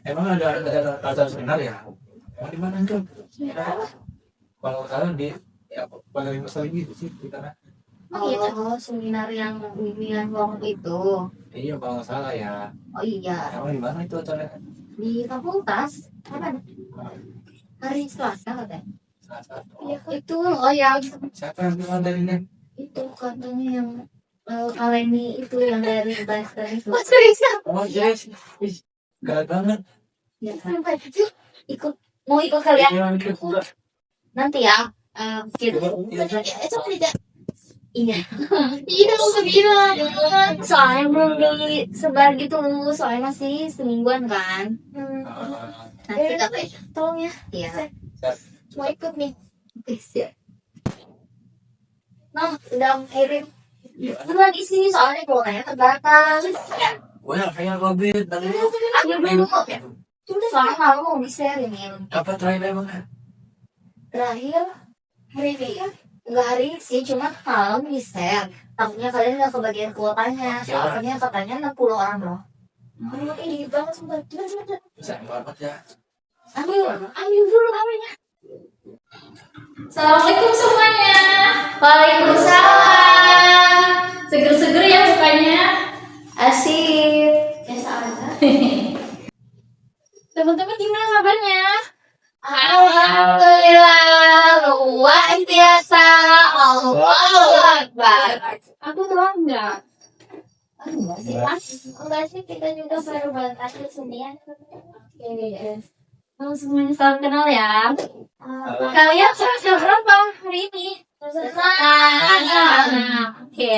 Emang ada seminar ya? Di mana itu? Kalau kalian di paling besar gitu sih di sana. Oh, seminar yang bimbingan waktu itu. Iya kalau nggak salah ya. Oh iya, Emang di mana itu acaranya? di fakultas. Apa? Hari Selasa katanya. Salah satu. Iya, itu oh ya Siapa yang bilang dari ini? itu katanya yang Kaleni itu yang dari Blaster itu. Mas Risa. Oh yes, galak banget. Ya, sampai ikut mau ikut kalian Iya, ikut juga. nanti ya. Gitu. Iya, Coba tidak. Iya. Iya, segila. Soalnya belum disebar gitu, soalnya masih semingguan kan. Nanti tapi tolong ya. Iya. Mau ikut nih. Oke, siap. Nah, udah kirim. Cuma di sini soalnya kuotanya terbatas. Wah, kayak COVID dari Ayo dulu kok ya. Cuma soalnya malu mau bisa ini. apa terakhir emang? Terakhir hari ini kan nggak hari ini sih, cuma malam di share. Takutnya kalian nggak kebagian kuotanya. Soalnya katanya 60 orang loh. Ini banget sumpah. Coba. Bisa banget ya. Ambil dulu ambilnya. Assalamualaikum semuanya. Waalaikumsalam. Seger-seger ya mukanya. Asik. Biasa aja. Teman-teman gimana kabarnya? Alhamdulillah luar biasa. Allahu Akbar. Aku doang enggak. Enggak sih, kita juga baru banget sendirian. Oke. Halo semuanya, salam kenal ya. Kalian semester berapa hari ini? Oke.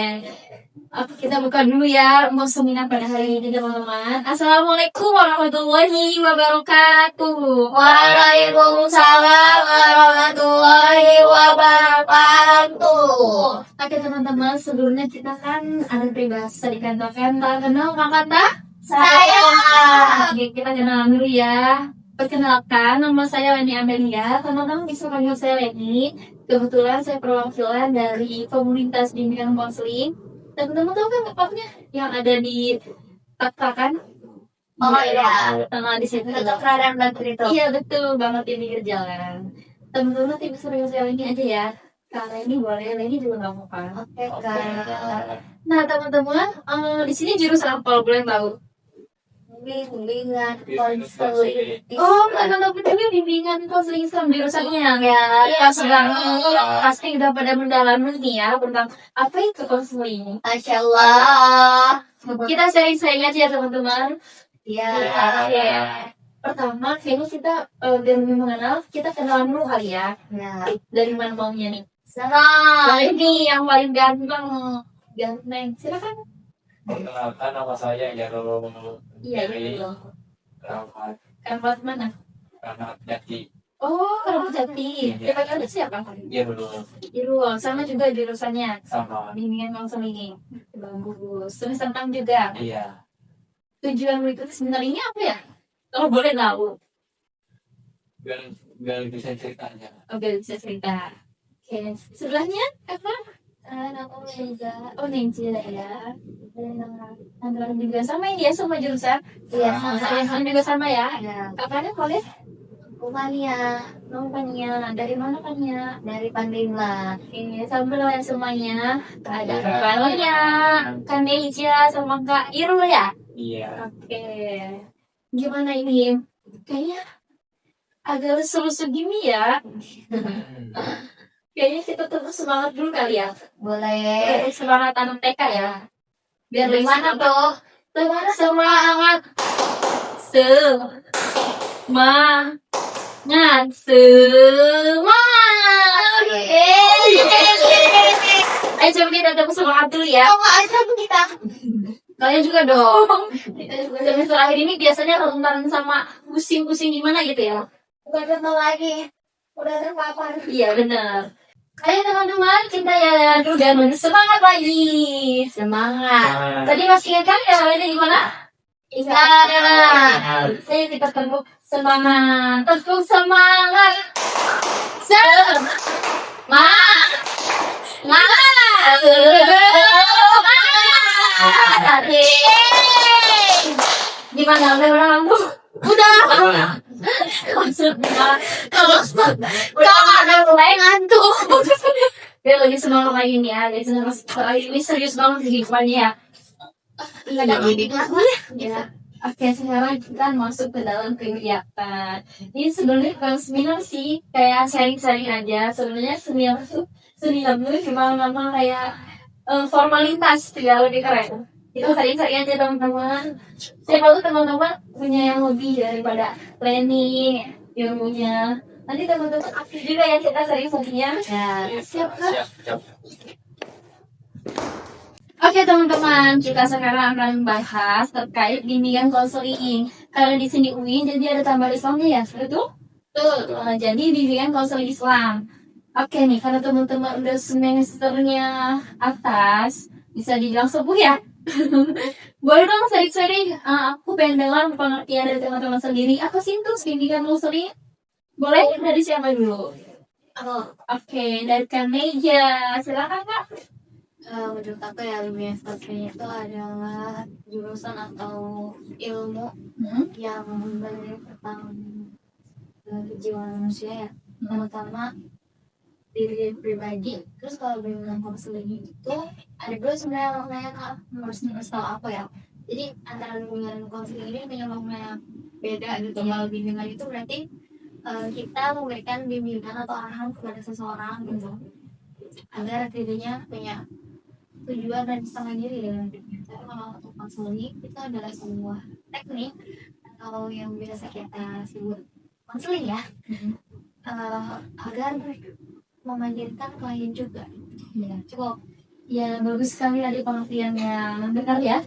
Kita buka dulu ya untuk seminar pada hari ini teman-teman. Assalamualaikum warahmatullahi wabarakatuh. Waalaikumsalam warahmatullahi wabarakatuh. Oke teman-teman, sebelumnya kita kan ada peribahasa dikatakan tak kenal maka tak Sayang. Oke, kita kenalan dulu ya. Perkenalkan, nama saya Leni Amelia. Teman-teman bisa panggil saya Leni. Kebetulan saya perwakilan dari komunitas bimbingan konseling. Dan teman-teman tahu kan apa yang ada di tak-takan? Oh iya. Di situ. Untuk keadaan bantu itu. Iya betul banget di pinggir jalan. Teman-teman nanti bisa panggil saya Leni aja ya. Karena ini boleh, Leni juga nggak apa-apa. Oke, Kak. Nah teman-teman, di sini jurusan apa kalau boleh tahu? Bimbingan konseling. Oh, teman-teman juga bimbingan konseling Islam jurusannya ya. Sedang pasti udah pada mendalami nih ya tentang apa itu konseling. Masya Allah. Kita sharing-sharing aja ya teman-teman. Ya. Pertama, kayaknya kita biar lebih mengenal, kita kenalan dulu kali ya. Ya. Dari mana maunya nih? Senang. Nah ini yang paling ganteng. Silakan. Perkenalkan nama saya Yarul. Iya itu. Rahmat Kamar mana? Jati. Oh, Rabu Jati. Iya. Ya panggil siapa? Iya dulu Irul, sama juga jurusannya. sama. Bimbingan konseling. Bagus. Tulis tentang juga. Iya. Tujuan berikut seminar ini apa ya? Kalau boleh tahu. Biar bisa ceritanya. Oke, bisa cerita. Oke, sebelahnya apa? Aku Reza. Oh, Nenci ya. Anggaran juga sama ini ya, semua jurusan. Iya, Saya juga sama ya. Ya. Kakaknya boleh? Rumahnya Nama Pania. Dari mana Pania? dari Pandeglang. Oke, sambil ya semuanya. Ada Iya. Kak Valonya, Kak Neja, sama Kak Irul ya? Iya. Oke. Gimana ini? Kayaknya agak seru-seru gini ya. Kayaknya kita terus semangat dulu kali ya. Boleh. Semangat anak TK ya. Biar Dari mana tuh? semangat. Semangat. Ayo coba kita tepuk semangat dulu ya. Kamu aja kita. Kalian juga dong. Semester akhir ini biasanya rentan sama pusing-pusing gimana gitu ya. Bukan rental lagi. Udah terpapar. Iya benar. Ayo teman-teman, kita ya dulu dan semangat lagi. Semangat. Tadi masih ingat kan yang lainnya di mana? Ingat. Saya kita tepuk semangat. Tepuk semangat. Semangat. Gimana udah ngantuk? Udah. Maksudnya kalau ada mulai ngantuk. Dia lagi semangat lagi nih ya, guys. Ini serius banget kehidupannya ya. Iya, jadi Ya. Oke, sekarang kita masuk ke dalam kegiatan. Ini sebenarnya bukan seminar sih, kayak sharing-sharing aja. Sebenarnya seminar itu cuma memang kayak formalitas, tidak lebih keren. Itu sharing-sharing aja teman-teman. Siapa tahu teman-teman punya yang lebih daripada planning ilmunya. Nanti teman-teman aktif juga ya kita sharing-sharingnya. ya. Siap kan? Siap. Oke teman-teman, kita sekarang akan membahas terkait bimbingan konseling. Karena di sini UIN jadi ada tambah Islamnya ya, betul? Betul. Jadi bimbingan konseling Islam. Oke nih, karena teman-teman udah semesternya atas, bisa dibilang sepuh ya. Boleh dong sharing-sharing. Aku pengen dengar pengertian dari teman-teman sendiri. Apa sih itu bimbingan konseling? Boleh dari siapa dulu? Oke, dari Kak Meja. Silakan Kak. Menurut aku ya ilmu konseling itu adalah jurusan atau ilmu yang belajar tentang kejiwaan manusia ya, terutama diri pribadi. Terus kalau bimbingan konseling itu ada dua sebenarnya maknanya Kak, harus tahu apa ya. Jadi antara bimbingan konseling ini punya makna yang beda gitu. Kalau bimbingan itu berarti kita memberikan bimbingan atau arahan kepada seseorang gitu agar dirinya punya tujuan dan setengah diri dalam hidupnya. Tapi kalau untuk konseling itu adalah sebuah teknik atau yang biasa kita sebut konseling ya, agar memandirkan klien juga. Ya. Cukup. Ya, bagus sekali tadi pengertiannya. Benar ya,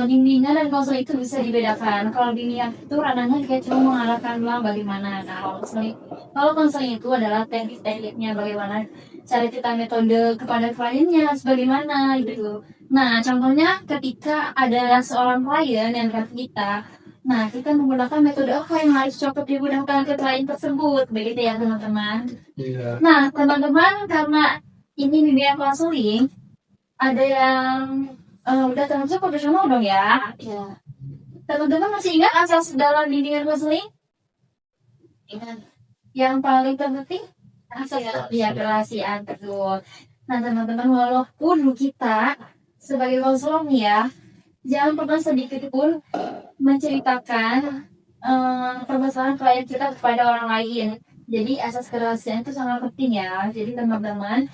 bimbingan dan konseling itu bisa dibedakan. Kalau bimbingan itu ranahnya kayak cuma mengarahkan bagaimana. Nah, kalau konseling itu adalah teknik-tekniknya bagaimana cara kita metode kepada kliennya sebagaimana gitu. Nah, contohnya ketika ada seorang klien yang datang kita, nah kita menggunakan metode apa yang harus cocok digunakan ke klien tersebut, begitu ya teman-teman. Iya. Nah, teman-teman, karena ini bimbingan konseling, ada yang udah termasuk profesional dong ya. Ya, Teman-teman masih ingat asas dalam bimbingan konseling? ingat. Yang paling penting asas ya kerahasiaan betul. Nah teman-teman, walaupun kita sebagai konselor nih ya, jangan pernah sedikit pun menceritakan permasalahan klien kita kepada orang lain. Jadi asas kerahasiaan itu sangat penting ya. Jadi teman-teman,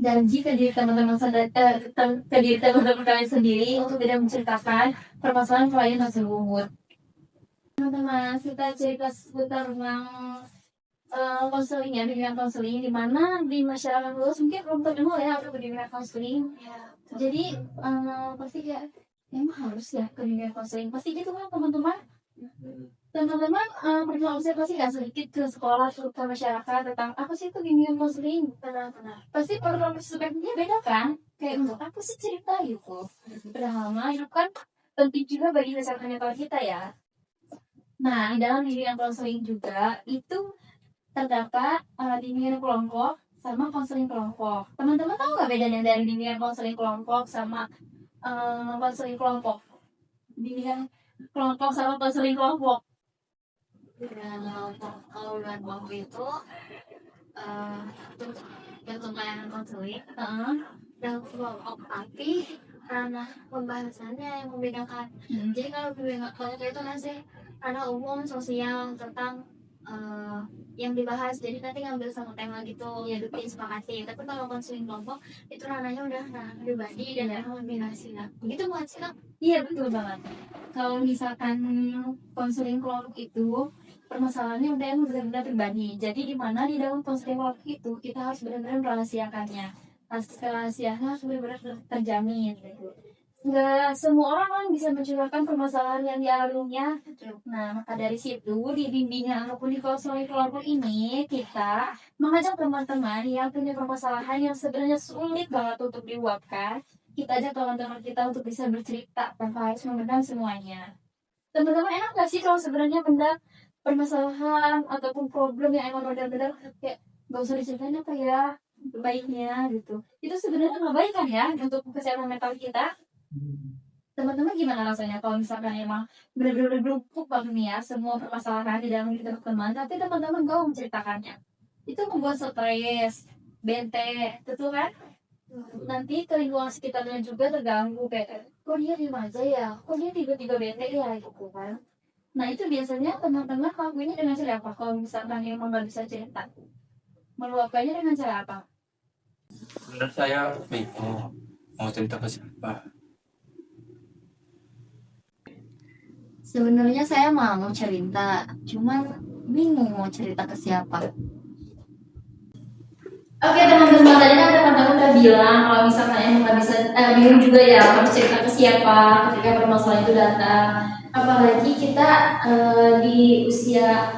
janji ke diri teman-teman ke diri teman-teman kalian sendiri untuk tidak menceritakan permasalahan klien tersebut. Teman-teman, kita cerita seputar tentang konseling ya, bimbingan konseling di mana di masyarakat luas mungkin belum terkenal ya untuk bimbingan konseling. Ya. Jadi pasti kayak emang harus ya ke bimbingan konseling, pasti gitu kan teman-teman. Teman-teman pernah observasi nggak sedikit ke sekolah ke masyarakat tentang apa sih itu bimbingan konseling? Benar. Pasti program speknya beda kan? Kayak untuk apa sih cerita gitu? Padahal mah itu kan penting juga bagi kesehatan mental kita ya. Nah, di dalam bimbingan konseling juga itu terdapat bimbingan kelompok sama konseling kelompok. Teman-teman tahu nggak bedanya dari bimbingan konseling kelompok sama konseling kelompok? Bimbingan kelompok sama konseling kelompok. Dan kalau bulan kelompok itu bentuk layanan konseling dan kelompok, tapi ranah pembahasannya yang membedakan. Jadi kalau bimbingan kelompok itu masih ranah umum sosial tentang yang dibahas, jadi nanti ngambil satu tema gitu ya disepakati. Tapi kalau konseling kelompok itu ranahnya udah ranah pribadi dan ranah kombinasi lah. Begitu bukan sih Kak? Iya betul banget. Kalau misalkan konseling kelompok itu permasalahannya udah yang benar-benar pribadi. Jadi di mana di dalam konseling kelompok itu kita harus benar-benar merahasiakannya. Rahasianya harus benar-benar terjamin. Gitu. Nggak semua orang kan bisa mencurahkan permasalahan yang dialaminya. Nah, maka dari situ di bimbingan ataupun di konseling kelompok ini kita mengajak teman-teman yang punya permasalahan yang sebenarnya sulit banget untuk diluapkan. Kita ajak teman-teman kita untuk bisa bercerita tanpa harus memendam semuanya. Teman-teman enak gak sih kalau sebenarnya pendam permasalahan ataupun problem yang emang benar-benar kayak gak usah diceritain apa ya baiknya gitu. Itu sebenarnya nggak baik kan ya untuk kesehatan mental kita. Teman-teman gimana rasanya kalau misalkan emang bener-bener berlumpuk banget nih ya semua permasalahan di dalam hidup teman, tapi teman-teman gak mau menceritakannya. Itu membuat stres, bete, betul kan? Nanti ke lingkungan sekitarnya juga terganggu kayak, kok dia diem aja ya, kok dia tiba-tiba bete ya gitu kan. Nah itu biasanya teman-teman lakuinnya dengan cara apa? Kalau misalkan emang nggak bisa cerita, meluapkannya dengan cara apa? Menurut saya bingung mau cerita ke siapa. Sebenarnya saya mau cerita, cuman bingung mau cerita ke siapa. Oke teman-teman, tadi kan teman-teman udah bilang kalau misalkan emang nggak bisa, bingung juga ya harus cerita ke siapa ketika permasalahan itu datang. Apalagi kita di usia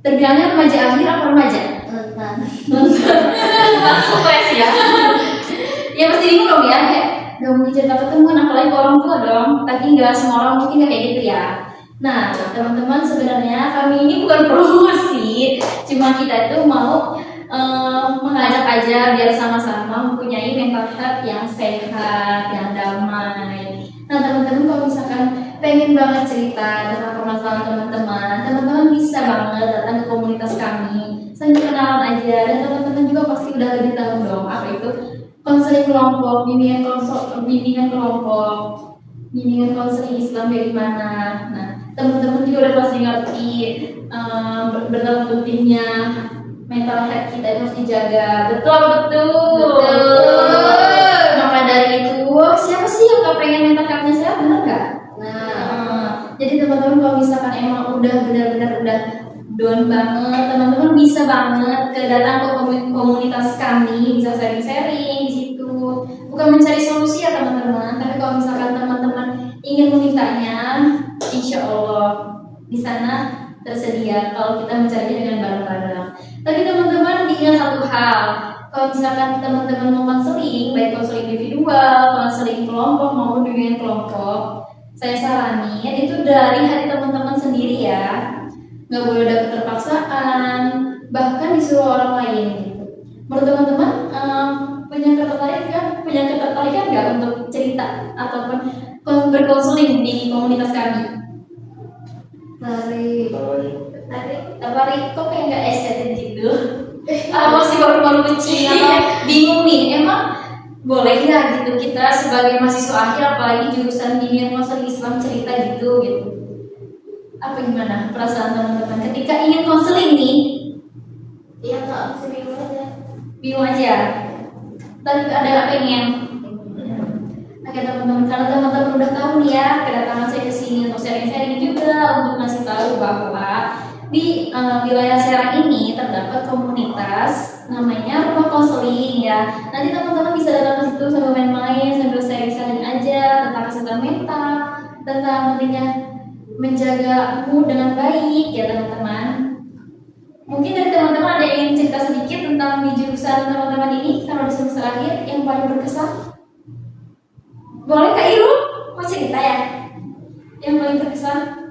terbilangnya remaja akhir apa remaja? Langsung stres ya. Ya pasti bingung dong ya, kayak gak mungkin cerita ke teman, apalagi ke orang tua dong. Tapi nggak semua orang mungkin nggak kayak gitu ya. Nah teman-teman sebenarnya kami ini bukan promosi, cuma kita itu mau mengajak aja biar sama-sama mempunyai mental health yang sehat, yang damai. Nah teman-teman kalau misalkan pengen banget cerita tentang permasalahan teman-teman, teman-teman bisa banget datang ke komunitas kami, sambil kenalan aja, dan teman-teman juga pasti udah lebih tahu dong apa itu konseling kelompok, bimbingan kelompok, bimbingan konseling Islam kayak gimana. Nah teman-teman juga udah pasti ngerti betapa pentingnya mental health kita itu harus dijaga. Betul apa betul? Maka dari itu, siapa sih yang gak pengen mental healthnya sehat, bener gak? Jadi teman-teman kalau misalkan emang udah benar-benar udah down banget, teman-teman bisa banget datang ke komunitas kami, bisa sharing-sharing di situ. Bukan mencari solusi ya teman-teman, tapi kalau misalkan teman-teman ingin memintanya, insya Allah di sana tersedia kalau kita mencarinya dengan bareng-bareng. Tapi teman-teman diingat satu hal, kalau misalkan teman-teman mau konseling, baik konseling individual, konseling kelompok maupun bimbingan kelompok, saya saranin itu dari hati teman-teman sendiri ya, nggak boleh ada keterpaksaan, bahkan disuruh orang lain gitu. Menurut teman-teman punya ketertarikan nggak untuk cerita ataupun berkonseling di komunitas kami? Tertarik kok kayak nggak excited gitu? Masih baru-baru kecil, bingung nih, emang boleh ya gitu kita sebagai mahasiswa akhir apalagi jurusan bimbingan konseling Islam cerita gitu. Apa gimana perasaan teman-teman ketika ingin konseling nih? Iya nggak bingung aja. Bingung aja. Tapi ada nggak pengen? Oke teman-teman, karena teman-teman udah tahu nih ya kedatangan saya ke sini untuk sharing-sharing juga untuk ngasih tahu bahwa di wilayah Serang ini terdapat komunitas namanya rumah konseling ya. Nanti teman-teman bisa datang ke situ sambil main-main, sambil sharing-sharing aja tentang kesehatan mental, tentang pentingnya menjaga mood dengan baik ya teman-teman. Mungkin dari teman-teman ada yang ingin cerita sedikit tentang di jurusan teman-teman ini kalau di semester akhir yang paling berkesan? Boleh Kak Iru mau cerita ya yang paling berkesan?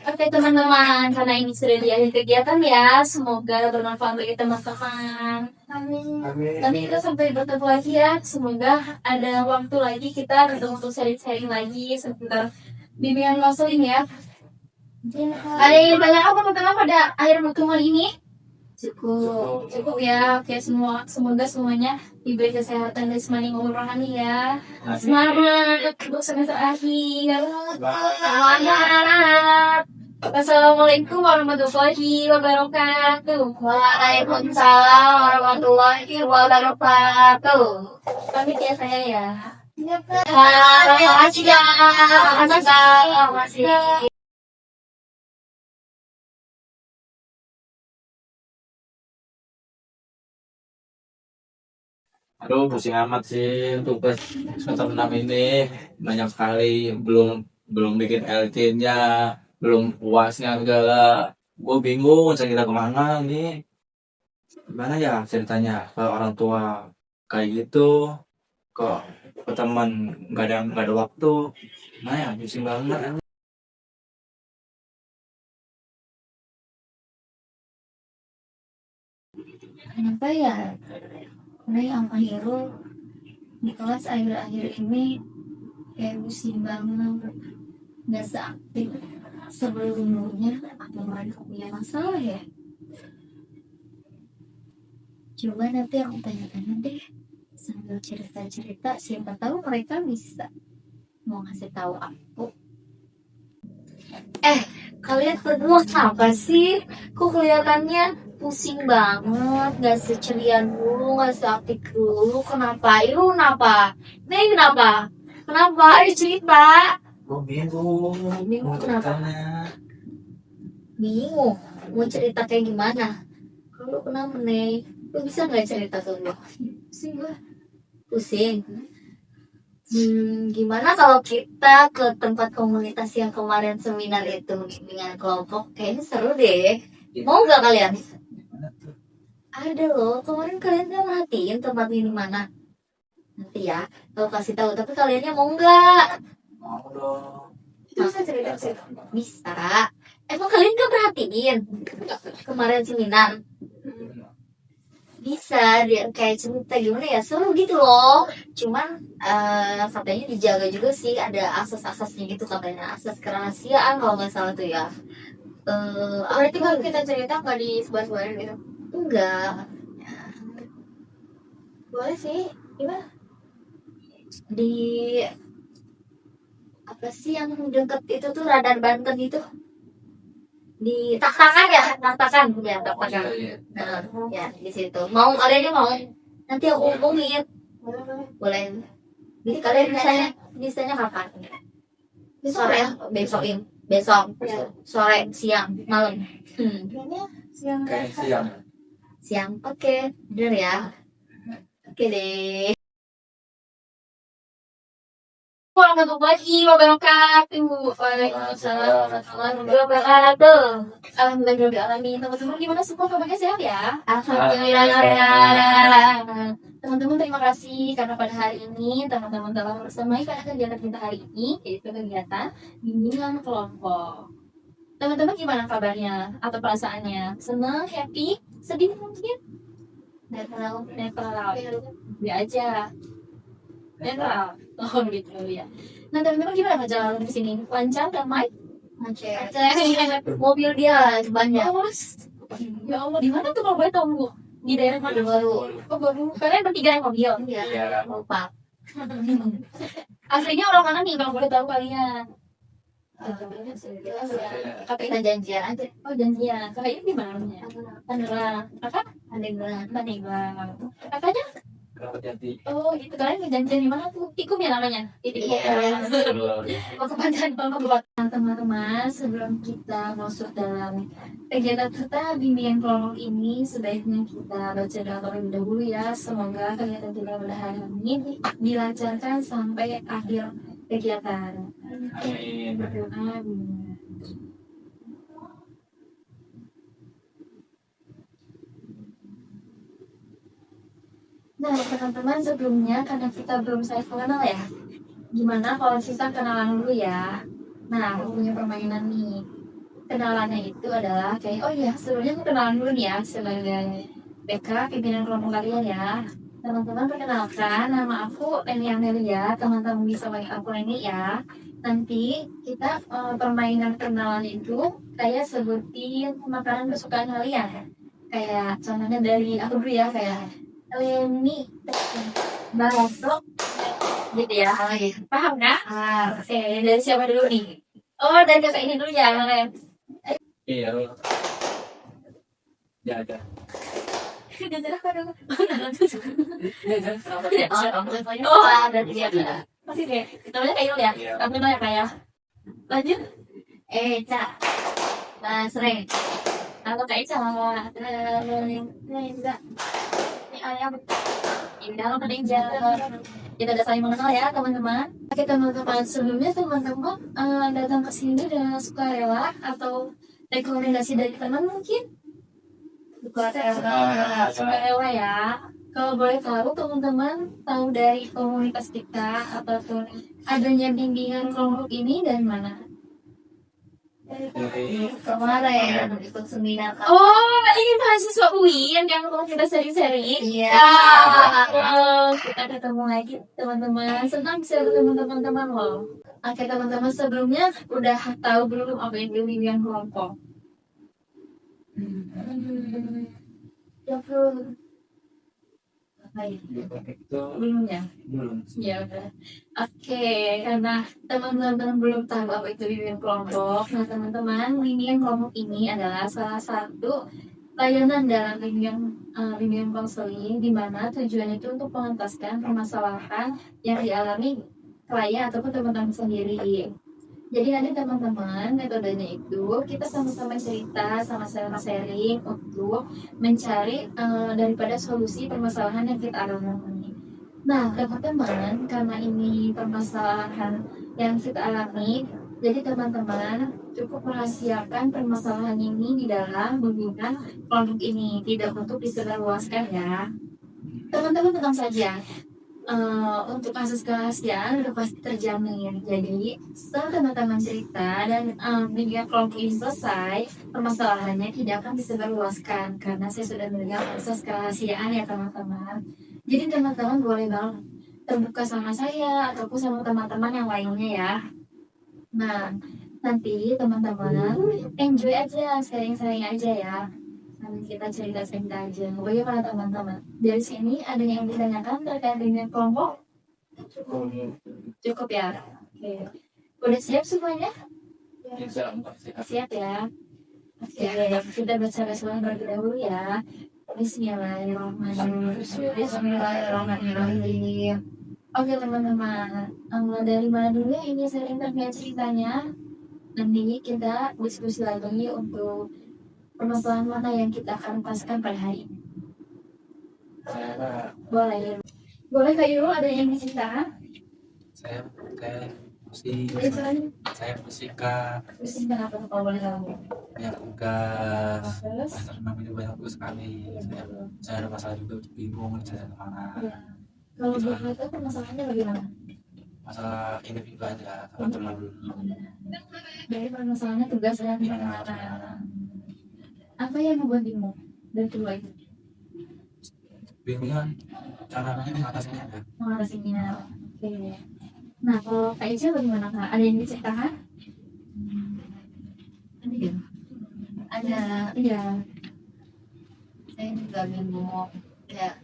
Oke teman-teman, karena ini sudah di akhir kegiatan ya, semoga bermanfaat bagi teman-teman. Amin. Nanti kita sampai bertemu lagi ya, semoga ada waktu lagi kita ketemu untuk sharing-sharing lagi seputar bimbingan konseling ya. Ada yang tanya apa teman-teman pada akhir pertemuan ini? Cukup ya. Oke, semoga semuanya diberi kesehatan dan semangat rohani ya. Semangat untuk semester akhir. Semangat. Assalamualaikum warahmatullahi wabarakatuh. Waalaikumsalam warahmatullahi wabarakatuh. Pamit ya saya ya. Terima kasih. Aduh, pusing amat sih tugas semester 6 ini, banyak sekali, belum belum bikin LT-nya, belum puasnya segala. Gue bingung cerita kemana nih. Gimana ya ceritanya ke orang tua kayak gitu, kok ke teman nggak ada waktu. Nah ya, pusing banget. Kenapa ya? Karena yang akhir di kelas akhir-akhir ini kayak pusing banget, nggak seaktif sebelumnya. Atau mereka punya masalah ya? Coba nanti aku tanya-tanya deh sambil cerita-cerita, siapa tahu mereka bisa mau ngasih tahu aku. Kalian berdua apa sih? Kok kelihatannya pusing banget, gak seceria dulu, gak seaktif dulu. Kenapa? Itu kenapa? Nih kenapa? Kenapa? Ayo cerita. Gue bingung. Bingung kenapa? Ceritanya. Bingung. Mau cerita kayak gimana? Kalau kenapa nih? Lu bisa nggak cerita ke gue? Pusing gue. Pusing. Gimana kalau kita ke tempat komunitas yang kemarin seminar itu, bimbingan kelompok? Kayaknya seru deh. Mau nggak kalian? Gimana tuh? Ada loh, kemarin kalian nggak merhatiin tempat ini mana? Nanti ya, aku kasih tahu. Tapi kaliannya mau nggak? Mau dong. Bisa cerita sih? Bisa. Emang kalian nggak perhatiin kemarin seminar? Bisa dia kayak cerita gimana ya, seru gitu loh. Cuman katanya dijaga juga sih, ada asas-asasnya gitu katanya, asas kerahasiaan kalau nggak salah tuh ya. Berarti kalau kita cerita nggak disebar-sebarin gitu? Enggak, Boleh sih. Gimana? di apa sih yang deket itu tuh radar Banten itu, di Taktakan ya, Taktakan ya, Taktakan. Iya. Nah, ya di situ. Mau kalian mau? Nanti aku hubungin. Boleh. Boleh. Jadi kalian bisanya kapan? Besok Sore ya? besokin, besok Ya. sore, siang, malam. Kayaknya siang. Kayak siang. Siang. Oke, bener ya. Oke deh. Warahmatullahi wabarakatuh. Waalaikumsalam warahmatullahi wabarakatuh. Alhamdulillahirobbilalamin. Teman-teman gimana, semua kabarnya sehat ya? Alhamdulillah ya. Teman-teman terima kasih karena pada hari ini teman-teman telah bersemai pada kegiatan kita hari ini, yaitu kegiatan bimbingan kelompok. Teman-teman gimana kabarnya atau perasaannya? Senang, happy, sedih mungkin? Netral. Ya aja. Netral. Oh gitu ya. Nah teman-teman gimana perjalanan ke sini? Lancar, damai? Lancar. Mobil dia banyak. Ya. Ya Allah, di mana tuh kalau boleh tahu, Bu? Di daerah mana? Baru. Oh baru. Kalian bertiga yang mobil? Iya. Lupa. Aslinya orang mana nih kalau boleh tahu kalian? Kita janjian aja. Oh janjian. Kakaknya di mana namanya? Tangerang. Kakak? Pandeglang. Kakaknya? Kerabat Jati. Oh gitu, kalian janjian di mana tuh? Tikum ya namanya? Tikum. Iya. Oh kepanjangan Bapak. Nah, teman-teman, sebelum kita masuk dalam kegiatan kita bimbingan kelompok ini, sebaiknya kita baca doa terlebih dahulu ya. Semoga kegiatan kita pada hari ini dilancarkan sampai akhir kegiatan. Amin. Amin. Nah, teman-teman, sebelumnya karena kita belum saling mengenal ya, gimana kalau kita kenalan dulu ya? Nah, aku punya permainan nih. Kenalannya itu adalah kayak, oh iya, sebelumnya aku kenalan dulu nih ya sebagai PK, pimpinan kelompok kalian ya. Teman-teman, perkenalkan, nama aku Leni Amelia. Teman-teman bisa panggil aku Leni ya. Nanti kita permainan kenalan itu kayak sebutin makanan kesukaan kalian. Kayak contohnya dari aku dulu ya, kayak Leni bakso gitu ya. Paham nggak? Oke, dari siapa dulu nih? Oh, dari kakak ini dulu ya, Ren. Iya. Ya ada. Jajan apa dulu? Ya, Oh, ada dia. Masih deh. Namanya kayak dulu ya. Iya. Kamu ya kayak. Lanjut. Cak. Basre. Aku kayak sama. Enggak. Ini ayam. Ini dalam peninja. Kita udah saling mengenal ya teman-teman. Oke teman-teman, sebelumnya teman-teman datang ke sini dengan sukarela atau rekomendasi dari teman mungkin? Sukarela ya. Kalau boleh tahu teman-teman tahu dari komunitas kita ataupun adanya bimbingan kelompok ini dari mana? Dari Kemarin ikut seminar. Oh, ini mahasiswa UIN yang mau kita seri-seri. Iya. Oh, kita ketemu lagi teman-teman. Senang bisa ketemu teman-teman loh. Oke teman-teman, sebelumnya udah tahu belum apa itu bimbingan kelompok? Ya belum. itu Belum ya? belum. Ya udah. Oke, karena teman-teman belum tahu apa itu bimbingan kelompok. Nah teman-teman, bimbingan kelompok ini adalah salah satu layanan dalam bimbingan konseling di mana tujuannya itu untuk mengentaskan permasalahan yang dialami klien ataupun teman-teman sendiri. Jadi nanti teman-teman metodenya itu kita sama-sama cerita, sama-sama sharing untuk mencari daripada solusi permasalahan yang kita alami. Nah teman-teman, karena ini permasalahan yang kita alami, jadi teman-teman cukup merahasiakan permasalahan ini di dalam bimbingan kelompok ini, tidak untuk disebarluaskan ya. Teman-teman tenang saja, untuk kasus kerahasiaan udah pasti terjamin. Jadi setelah teman-teman cerita dan bimbingan kelompok ini selesai, permasalahannya tidak akan disebarluaskan karena saya sudah mendengar proses kerahasiaan ya teman-teman. Jadi teman-teman boleh banget terbuka sama saya ataupun sama teman-teman yang lainnya ya. Nah, nanti teman-teman enjoy aja, sharing-sharing aja ya. Sambil kita cerita-cerita aja. Bagaimana teman-teman? Dari sini ada yang ditanyakan terkait dengan kelompok? Cukup ya? Oke. Udah siap semuanya? Insya Allah sih. Siap ya? Oke, kita baca basmalah terlebih dahulu ya. Bismillahirrahmanirrahim. Bismillahirrahmanirrahim. Oke teman-teman, dari mana dulu ya ini sharing terkait ceritanya? Nanti kita diskusi lagi untuk permasalahan mana yang kita akan paskan pada hari ini. Saya Boleh. Boleh Kak Yul, ada yang diceritakan? saya musik, saya musika, Pusing kenapa tuh kalau boleh tahu? banyak tugas, Terus? semester 6 itu banyak tugas sekali. Saya ada masalah juga, bingung saya kemana. Ya. Kalau boleh tahu permasalahannya bagaimana? Masalah individu aja sama teman. Dari permasalahannya tugas dan Gimana? gimana? Apa yang membuat bingung dan kedua itu? Bingungan cara mengatasinya ada. Mengatasinya. Oke. Nah, kalau Kak Ica bagaimana Kak? Ada yang diceritakan? Ada ya? Ada. Iya. Saya juga bingung. Kayak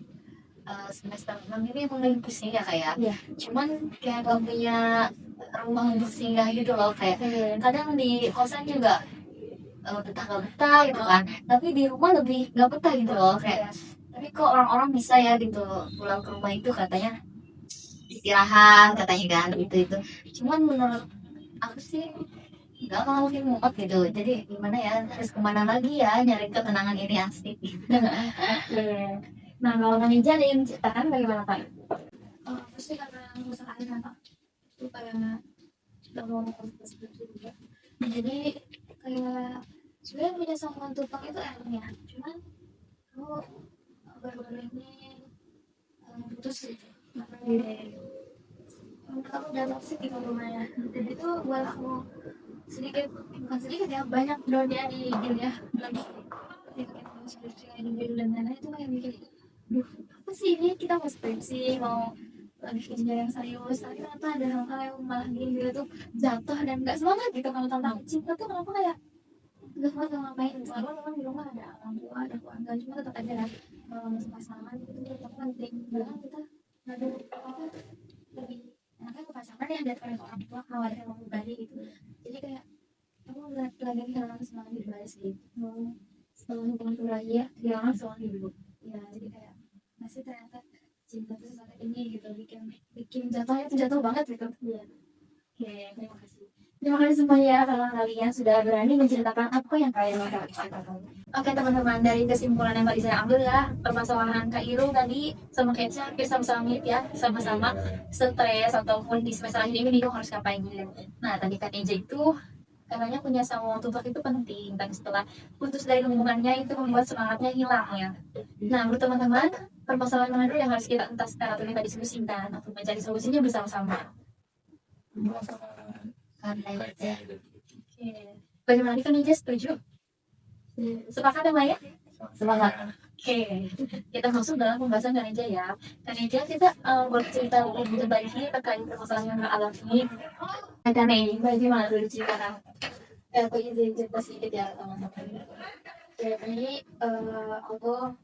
semester 6 ini emang lagi pusing ya kayak. Iya. Cuman kayak gak punya rumah untuk singgah gitu loh kayak. Kadang di kosan juga betah-betah gitu kan. Tapi di rumah lebih gak betah gitu loh kayak. Tapi kok orang-orang bisa ya gitu pulang ke rumah itu katanya istirahat katanya kan gitu itu. Cuman menurut aku sih nggak mau mungkin muat gitu. Jadi gimana ya harus kemana lagi ya nyari ketenangan ini asik. Nah, kalau Kak Ica ada yang diceritakan bagaimana Kak? Pasti karena rusak air kan Pak. Itu kayak nggak mau seperti juga. Jadi kayak sebenarnya punya sama tumpang itu airnya. Cuman aku baru-baru ini putus gitu. Aku udah toxic di rumahnya. Jadi itu buat aku sedikit bukan sedikit ya banyak doanya di dia lagi ketika kita mau skripsi di diri dan lain-lain itu kayak mikir duh apa sih ini kita mau skripsi mau lagi kerja yang serius tapi ternyata ada hal-hal yang malah gini gitu tuh jatuh dan nggak semangat gitu kalau tentang cinta tuh kenapa kayak nggak semangat mau ngapain gitu karena memang di rumah ada orang tua ada keluarga cuma tetap aja kan kalau masuk pasangan itu tetap penting bahkan kita ngadu apa lebih enaknya ke pasangan ya daripada ke orang tua kalau ada yang mau pribadi gitu jadi kayak aku lagi kehilangan semangat hidup aja sih setelah hubungan berakhir kehilangan semangat hidup ya jadi kayak masih ternyata cinta tuh sesaat ini gitu bikin jatuhnya tuh jatuh banget gitu ya. Oke, terima kasih semuanya kalau kalian sudah berani menceritakan apa yang kalian mau ceritakan. Oke teman-teman, dari kesimpulan yang tadi saya ambil ya permasalahan Kak Irul tadi sama Kak Ica hampir sama-sama mirip ya, sama-sama stres ataupun di semester akhir ini bingung harus ngapain gitu. Nah tadi Kak Ica itu katanya punya sama tumpah itu penting, tapi setelah putus dari hubungannya itu membuat semangatnya hilang ya. Nah menurut teman-teman, permasalahan mana dulu yang harus kita entaskan atau kita diskusikan atau mencari solusinya bersama-sama? Karena itu Oke. Bagaimana nih Kanija, setuju? Sepakat ya Maya? Sepakat. Oke, kita masuk dalam pembahasan Kanija ya. Kanija, kita boleh cerita lebih berbagi terkait permasalahan yang alami. Ada nih, bagaimana dulu ceritakan? Aku izin cerita sedikit ya teman-teman. Jadi aku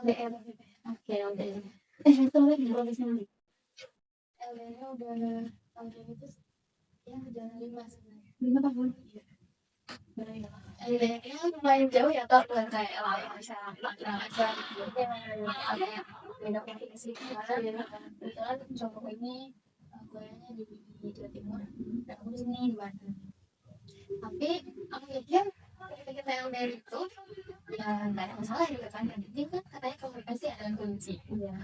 LDR. Oke, LDR. Itu lagi profesional. LDR-nya udah tahun itu ya udah 5 sebenarnya. 5 tahun. Iya. LDR-nya lumayan jauh ya kak, bukan kayak lama misalnya aja gitu. Ada yang beda provinsi karena beda kebetulan cowok ini kuliahnya di Jawa Timur dan aku di sini di Bandung. Tapi aku mikir ketika kita LDR itu ya nggak ada masalah juga kan, yang penting kan katanya komunikasi adalah kunci. Iya.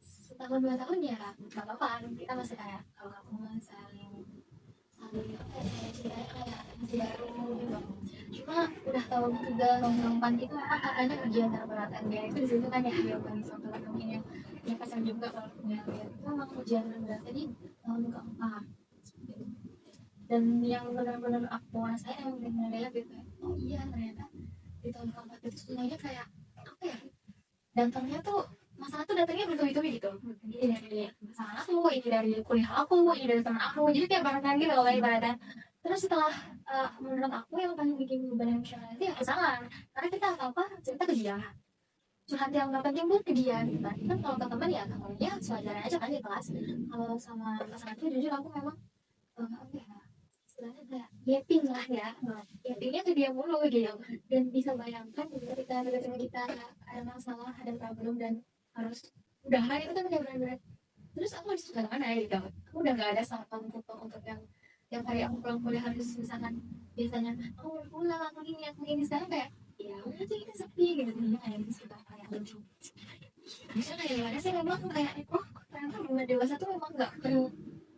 Setahun 2 tahun ya nggak apa-apa, kita masih kayak kalau kamu saling saling apa ya, ceritanya kayak masih baru gitu. Cuma udah tahun 3 tahun 4 itu memang katanya ujian terberat LDR itu di situ kan ya, yang bagi suatu mungkin yang pasang juga kalau punya LDR itu memang ujian terberat. Jadi tahun keempat dan yang benar-benar aku rasain yang benar-benar gitu, oh iya ternyata di tahun keempat itu semuanya kayak apa ya, datangnya tuh masalah tuh datangnya bertubi-tubi gitu. Ini dari pasangan aku, ini dari kuliah aku, ini dari teman aku, jadi kayak barengan gitu loh ibaratnya. Terus setelah menurut aku yang paling bikin beban emosional itu ya pasangan, karena kita apa cerita ke dia, curhat yang gak penting pun ke dia gitu kan. Kalau ke teman ya kalau dia sewajarnya aja kan di kelas. Kalau sama pasangan tuh jujur aku memang apa ya, istilahnya kayak yapping lah ya, yappingnya ke dia mulu gitu. Dan bisa bayangkan ketika kita ada masalah, ada problem dan harus udahan itu kan udah berat-berat. Terus aku harus ke mana gitu, aku udah gak ada sarapan untuk yang kayak aku pulang kuliah harus misalkan biasanya aku mau pulang aku gini sekarang kayak ya udah aja kita sepi gitu, ini kayak gitu kayak lucu. Bisa kayak gimana sih memang kayak oh ternyata dunia dewasa tuh memang nggak perlu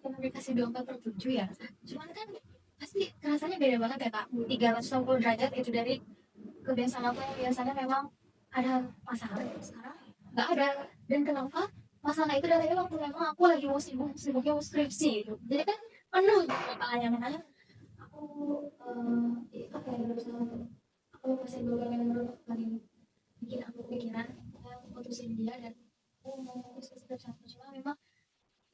komunikasi 24/7 ya. Cuman kan pasti rasanya beda banget ya kak, 360 derajat itu dari kebiasaan aku yang biasanya memang ada masalah sekarang nggak ada. Dan kenapa masalah itu datangnya waktu memang aku lagi mau sibuknya mau skripsi gitu, jadi kan penuh kepalanya. Makanya aku apa ya berusaha untuk aku masih beberapa yang menurut paling bikin aku pikiran putusin dia dan aku mau fokus ke skripsi aku. Cuma memang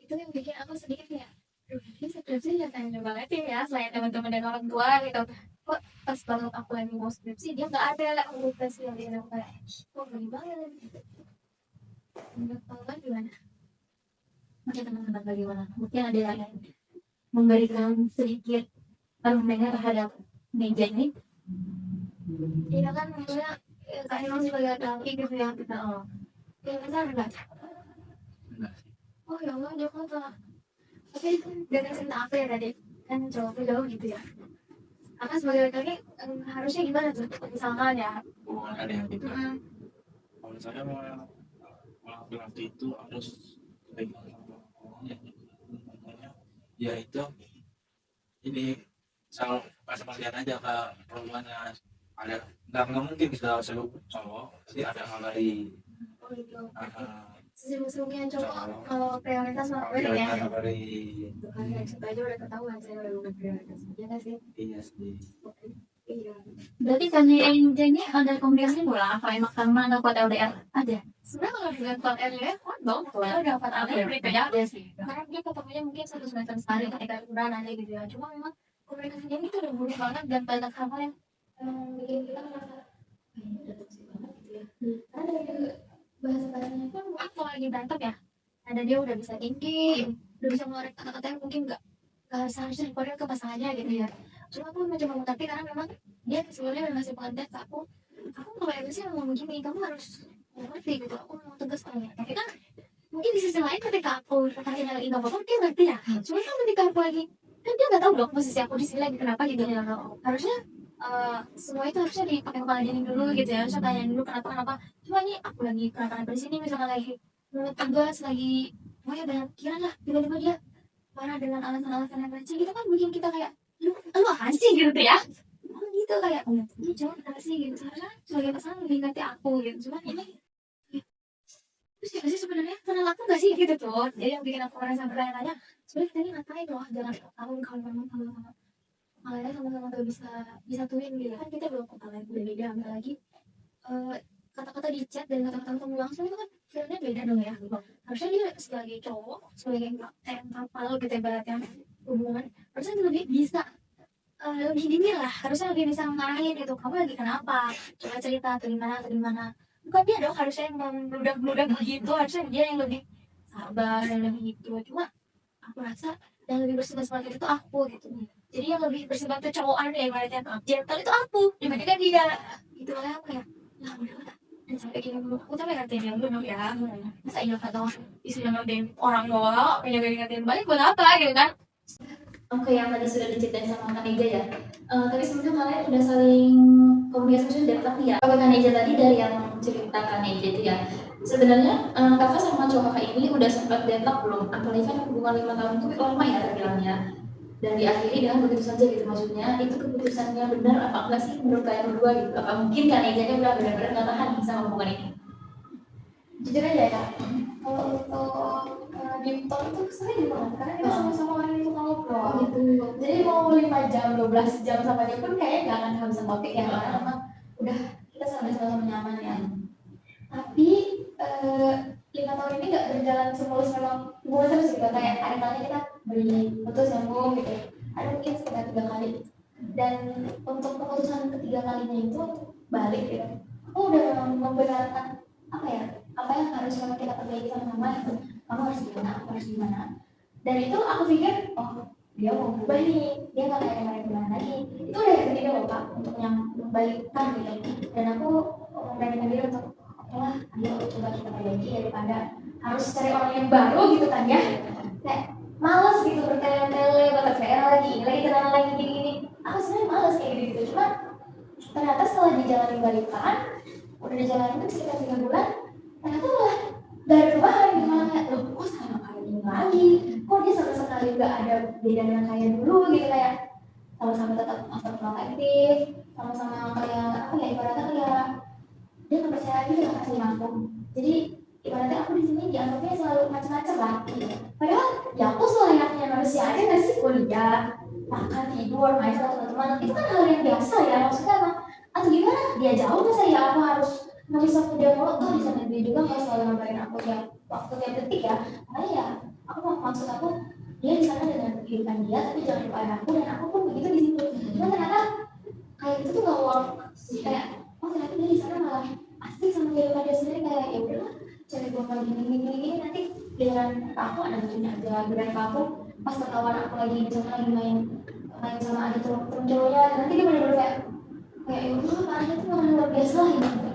itu yang bikin aku sedikit ya ini skripsi ya tanya banget ya selain teman-teman dan orang tua gitu. Kok pas banget aku lagi mau skripsi dia nggak ada komunikasi yang dia kayak kok gini banget gitu. Menurut kalian gimana? Oke teman-teman, bagaimana? Mungkin ada yang memberikan sedikit pandangan terhadap meja ini. Iya kan maksudnya Kak Irwan sebagai laki gitu ya kita ya benar enggak? Oh ya Allah dia kan salah. Tapi dari cerita apa ya tadi kan jawabnya jauh gitu ya. Karena sebagai laki-laki harusnya gimana tuh misalkan ya Bukan ada yang gitu. Kalau saya mau laki itu harus ya itu ini soal pas lihat aja ke perempuannya ada nggak mungkin bisa seluruh cowok pasti ada hal dari oh gitu. Senyum-senyumnya cowok kalau prioritas mah dari ya. dari Bukan ya, supaya aja udah ketahuan saya udah bukan prioritas. Iya nggak sih? iya sih. Iya. Berarti karena yang ini ada komunikasi bola apa emang karena ada kuat LDR ada? Sebenarnya kalau dengan kuat LDR kuat dong. Kalau udah kuat LDR berarti ya ada sih. Karena dia ketemunya mungkin 1 semester sekali ketika liburan aja gitu ya. Cuma memang komunikasinya itu udah buruk banget dan banyak hal yang bikin kita merasa ini udah toksik banget gitu ya. Karena dari bahasa-bahasanya pun aku lagi berantem ya. Ada dia udah bisa tinggi, udah bisa ngeluarin kata-kata yang mungkin nggak seharusnya dikeluarin ke pasangannya gitu ya. Cuma aku mencoba mengatakan karena memang dia sebelumnya udah ngasih pengertian ke aku kalau sih ngomong gini kamu harus ngerti gitu, aku mau tegas orangnya. Tapi kan mungkin di sisi lain ketika aku katanya lagi nggak apa dia ngerti ya. Cuma kan ketika aku lagi kan dia nggak tahu dong posisi aku di sini lagi kenapa gitu ya. Harusnya semua itu harusnya dipakai kepala dingin dulu gitu ya, harusnya tanya dulu kenapa. Cuma ini aku lagi kenapa di sini misalkan lagi menurut tugas lagi pokoknya banyak pikiran lah, tiba-tiba dia marah dengan alasan-alasan yang receh gitu kan bikin kita kayak lu apaan sih gitu ya. Gitu kayak ini cowok kenapa sih gitu, seharusnya sebagai pasangan lebih ngerti aku gitu. Cuman ini terus ya sih sebenarnya kenal aku gak sih gitu tuh. Jadi yang bikin aku merasa bertanya-tanya sebenarnya kita ini ngapain loh jalan tahun kalau memang sama-sama Makanya sama-sama gak bisa disatuin gitu kan, kita belum kepala beda-beda, apalagi eh, kata-kata di chat dan kata-kata ketemu langsung itu kan feelnya beda dong ya. Harusnya dia sebagai cowok, sebagai kapten kapal gitu ibaratnya hubungan, harusnya dia lebih bisa lebih dingin lah, harusnya lebih bisa ngarahin gitu, kamu lagi kenapa, coba cerita atau gimana, bukan dia dong harusnya yang membludak-bludak begitu, harusnya dia yang lebih sabar dan lebih gitu. Cuma aku rasa yang lebih bersifat seperti itu aku gitu, jadi yang lebih bersifat kecowokan ya ibaratnya gentle itu aku dibandingkan dia gitu. Makanya aku ya nah udah lah, dan sampai gini dulu aku capek ngatain yang dulu ya, masa iya kata isunya ngatain orang doang pengen ngatain balik buat apa gitu kan. Oke, yang tadi sudah diceritain sama Kak Neja ya. Tapi sebelumnya kalian udah saling komunikasi dari tadi ya. Kalau Kak Neja tadi dari yang cerita Kak Neja itu ya. Sebenarnya kakak sama cowok kakak ini udah sempat deadlock belum? Apalagi kan hubungan 5 tahun itu lama ya terbilangnya. Dan diakhiri dengan begitu saja gitu, maksudnya itu keputusannya benar apa enggak sih menurut kalian berdua gitu? Apa mungkin Kak Neja udah benar-benar nggak tahan sama hubungan ini? Jujur aja ya, kalau untuk deep talk itu sering banget karena kita sama-sama orang yang suka ngobrol gitu. Jadi mau 5 jam, 12 jam sama dia pun kayaknya gak akan habis topik ya, karena memang udah kita sama-sama nyaman ya. Tapi 5 tahun ini gak berjalan semulus memang hubungan terus gitu, kayak ada kalanya kita putus nyambung gitu, ada mungkin sekitar 3 kali. Dan untuk keputusan ketiga kalinya itu untuk balik gitu, aku udah membenarkan apa ya, apa yang harus kita perbaiki sama-sama itu, kamu harus gimana, aku harus gimana. Dan itu aku pikir, oh dia mau berubah nih, dia nggak kayak kemarin lagi. Itu udah yang ketiga loh Kak, untuk yang membalikkan gitu. Dan aku memberanikan diri untuk, oke lah, ayo coba kita perbaiki daripada harus cari orang yang baru gitu kan ya. Kayak males gitu bertele-tele, bakal VR lagi, ini lagi kenalan lagi gini-gini. Aku sebenarnya males kayak gitu, cuma ternyata setelah dijalani balikan, udah dijalanin sekitar 3 bulan, ternyata malah gak ada perubahan gitu, malah kayak loh kok sama kayak gini lagi, kok dia sama sekali gak ada beda dengan kayak dulu gitu, kayak sama-sama tetap aktif, sama-sama kayak apa ya, ibaratnya kayak dia nggak percaya lagi dengan kasih aku. Jadi ibaratnya aku di sini dianggapnya selalu macam-macam lah. Padahal ya aku selayaknya manusia aja nggak sih, kuliah, makan, tidur, main sama teman-teman, itu kan hal yang biasa ya, maksudnya emang atau gimana dia jauh masa ya aku harus nggak bisa dia mulu tuh, di sana dia juga nggak selalu ngabarin aku tiap waktu tiap detik ya. Makanya ya aku maksud aku dia di sana dengan kehidupan dia, tapi jangan lupain aku, dan aku pun begitu di situ. Cuma ternyata kayak gitu tuh nggak work, kayak oh ternyata dia di sana malah asik sama kehidupan dia sendiri, kayak ya udahlah cari gue lagi gini nanti dengan aku ada lucunya aja, dengan aku pas ketahuan aku lagi di sana lagi main sama ada temen cowoknya, nanti dia bener-bener kayak ya udah makanya tuh malah luar biasa lah gitu.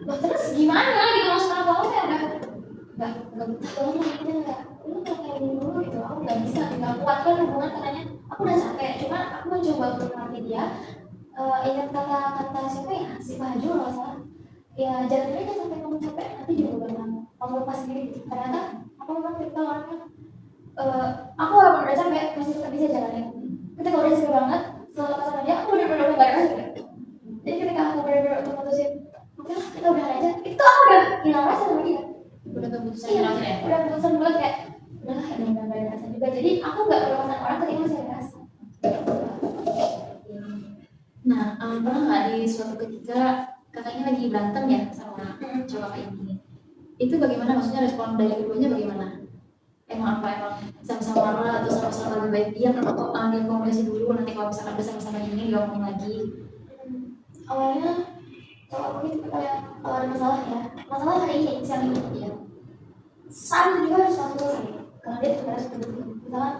Loh terus gimana gitu, maksud aku kayak nggak betah banget gitu, kayak lu kayak gini dulu gitu, aku nggak bisa, nggak kuat kan hubungan, katanya aku udah capek. Cuma aku mencoba untuk melatih dia, ingat kata siapa ya, si Maju nggak salah ya, jangan aja sampai kamu capek, nanti juga bakal kamu lepas sendiri gitu. Ternyata aku memang tipikal orangnya, aku walaupun udah capek masih tetap bisa jalanin. Ketika udah capek banget setelah lepas sama dia, aku bener-bener nggak ada gitu. Jadi ketika aku bener-bener untuk mutusin oke lah kita udah aja, itu aku udah hilang rasa sama dia, udah keputusan ya, udah keputusan bulat kayak udahlah ini udah gak ada rasa juga. Jadi aku nggak melepaskan orang ketika masih ada rasa. Nah, pernah nggak di suatu ketika kakaknya lagi berantem ya sama cowok ini, itu bagaimana, maksudnya respon dari keduanya bagaimana? Emang sama-sama marah atau sama-sama lebih baik diam, atau dia komunikasi dulu, nanti kalau misalkan udah sama-sama gini dia ngomongin lagi? Awalnya kalau aku itu kayak kalau ada masalah hari ini misalnya ya sama juga harus langsung selesai, karena dia sudah seperti itu. Misalnya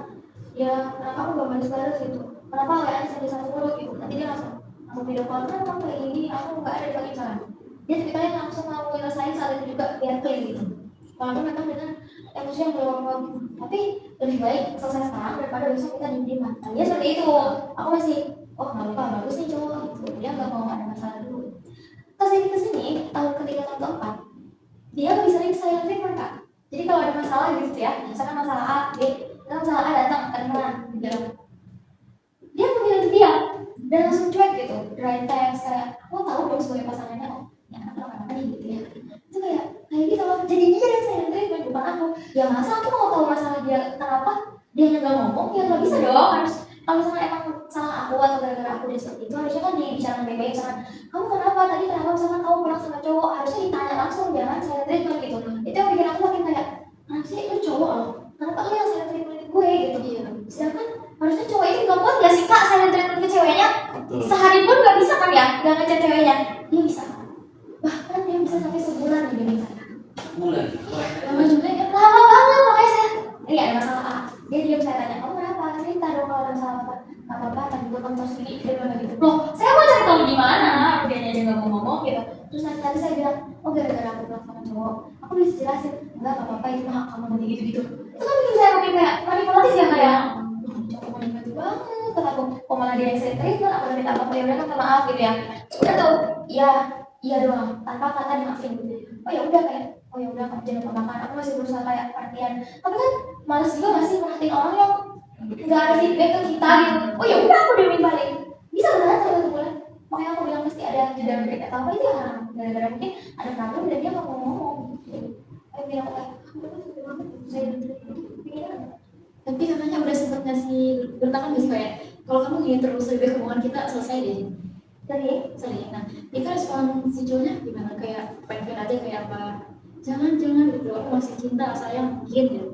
ya kenapa aku gak balas gitu, kenapa WA sampai satu dulu gitu, nanti dia langsung video call, kenapa kamu kayak gini, aku gak ada di pagi misalnya, dia tipikalnya langsung mau nyelesain saat itu juga biar clear gitu. Kalau aku memang dengan emosi yang belum gitu, tapi lebih baik selesai sekarang daripada besok kita diem-diem. Nah dia seperti itu, aku masih oh nggak apa-apa, bagus nih cowok gitu, dia nggak mau ada masalah dulu. Kesini tahun ketiga tahun keempat dia lebih sering silent treatment Kak. Jadi kalau ada masalah gitu ya, misalkan masalah A, B, masalah A datang ke teman di jalan, dia memilih untuk diam dan langsung cuek gitu, dry text kayak aku tahu dong sebagai pasangannya, oh ya kenapa nih gitu ya. Itu kayak gitu loh, jadi dia yang silent treatment bukan aku. Ya masa aku mau tahu masalah dia kenapa dia nggak ngomong, ya nggak bisa dong, harus kalau misalnya emang salah aku atau gara-gara aku dia seperti itu, harusnya kan dibicarakan baik-baik. Misalkan kamu kenapa tadi, kenapa misalkan kamu pulang sama cowok, harusnya ditanya langsung, jangan saya treatment gitu. Itu yang bikin aku makin kayak, kenapa sih lu cowok loh, kenapa lu yang saya treatment gue gitu. Iya. Sedangkan harusnya cowok itu gak kuat gak sih kak saya treatment ke ceweknya, Betul. sehari pun gak bisa kan ya, gak ngechat ceweknya. Dia bisa, bahkan dia bisa sampai sebulan di saya. Bulan. Lama juga ya, lama banget makanya saya, ini ada masalah A. Dia diam, saya tanya, kamu kenapa? Cerita dong kalau ada masalah apa. Gak apa-apa, tadi gue kamu sendiri, dia bilang gitu. Loh, saya mau cari tahu di mana? Dia aja gak mau ngomong gitu. Terus nanti saya bilang, oh gara-gara aku bilang sama cowok, aku bisa jelasin, enggak gak apa-apa itu mah kamu nanti gitu-gitu. Itu kan bikin saya makin kayak manipulatif ya kayak, cowok manipulatif banget. Kata aku, kok malah dia yang saya treatment, aku udah minta maaf, ya udah kan maaf gitu ya. Udah tuh, iya doang, tanpa kata dimaafin gitu. Oh ya udah kayak, oh ya udah kamu jangan lupa makan, aku masih berusaha kayak perhatian. Tapi kan males juga nggak sih merhatiin orang yang nggak ada feedback ke kita gitu. Oh ya udah aku udah balik, bisa banget kalau satu bulan. Makanya aku bilang pasti ada jeda break atau apa itu ya, gara-gara mungkin ada problem dan dia nggak mau ngomong. Aku bilang kayak, saya pikiran. Tapi kakaknya udah sempet ngasih bentakan nggak sih kayak, kalau kamu ingin terus lebih baik hubungan kita selesai deh. Sorry. Nah, itu respon si cowoknya gimana? Kayak pengen aja kayak apa? Jangan gitu. Aku masih cinta, sayang mungkin ya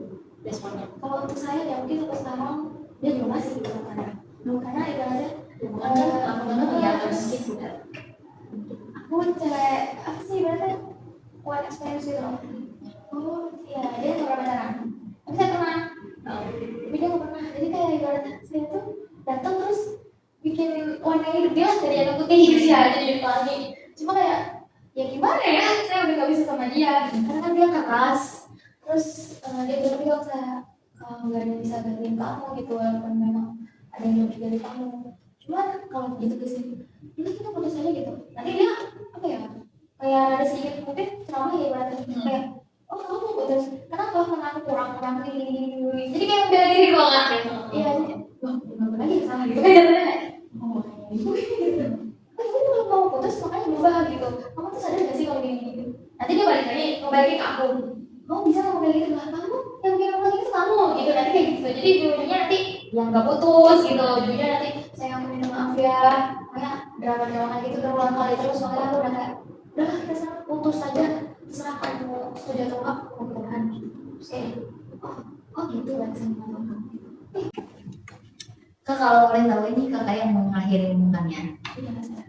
responnya. Kalau untuk saya ya mungkin sampai sekarang dia juga masih gitu karena ibaratnya Hubungan kan lama banget ya, harus gitu kan. aku cewek apa sih ibaratnya one experience gitu loh. Oh iya, dia nggak pernah pacaran, tapi saya pernah. Tapi dia nggak pernah, jadi kayak ibaratnya saya tuh datang terus bikin warna hidup dia dari yang putih gitu ya, jadi pelangi. Cuma kayak ya gimana ya, saya udah nggak bisa sama dia karena kan dia keras. Terus dia bilang saya kalau nggak ada yang bisa gantiin kamu gitu, walaupun memang ada yang lebih dari kamu. Cuman kalau gitu ke sini, ini kita putus aja gitu. Nanti dia apa ya, kayak ada sedikit mungkin trauma ya ibaratnya kayak, oh kamu mau putus, kenapa? Karena aku kurang gini. Jadi kayak membela diri doang kan? Iya, wah benar lagi sama gitu kayak oh ibu gitu. Oh ibu kalau mau putus makanya berubah gitu. Kamu tuh sadar gak sih kalau gini? Nanti dia balik lagi, mau balik ke aku. Kamu bisa ngomong kayak gitu lah, kamu yang bikin ngomong gitu kamu gitu, nanti kayak gitu. Jadi ujungnya nanti yang nggak putus gitu, ujungnya nanti saya yang minta maaf ya, kayak drama gitu berulang kali terus. Makanya aku udah kayak, udah kita sama putus saja, terserah kamu setuju atau enggak, mudah-mudahan gitu. Saya oh gitu kan sama kamu. Kak, kalau boleh tahu ini kakak yang mengakhiri hubungannya. Iya saya.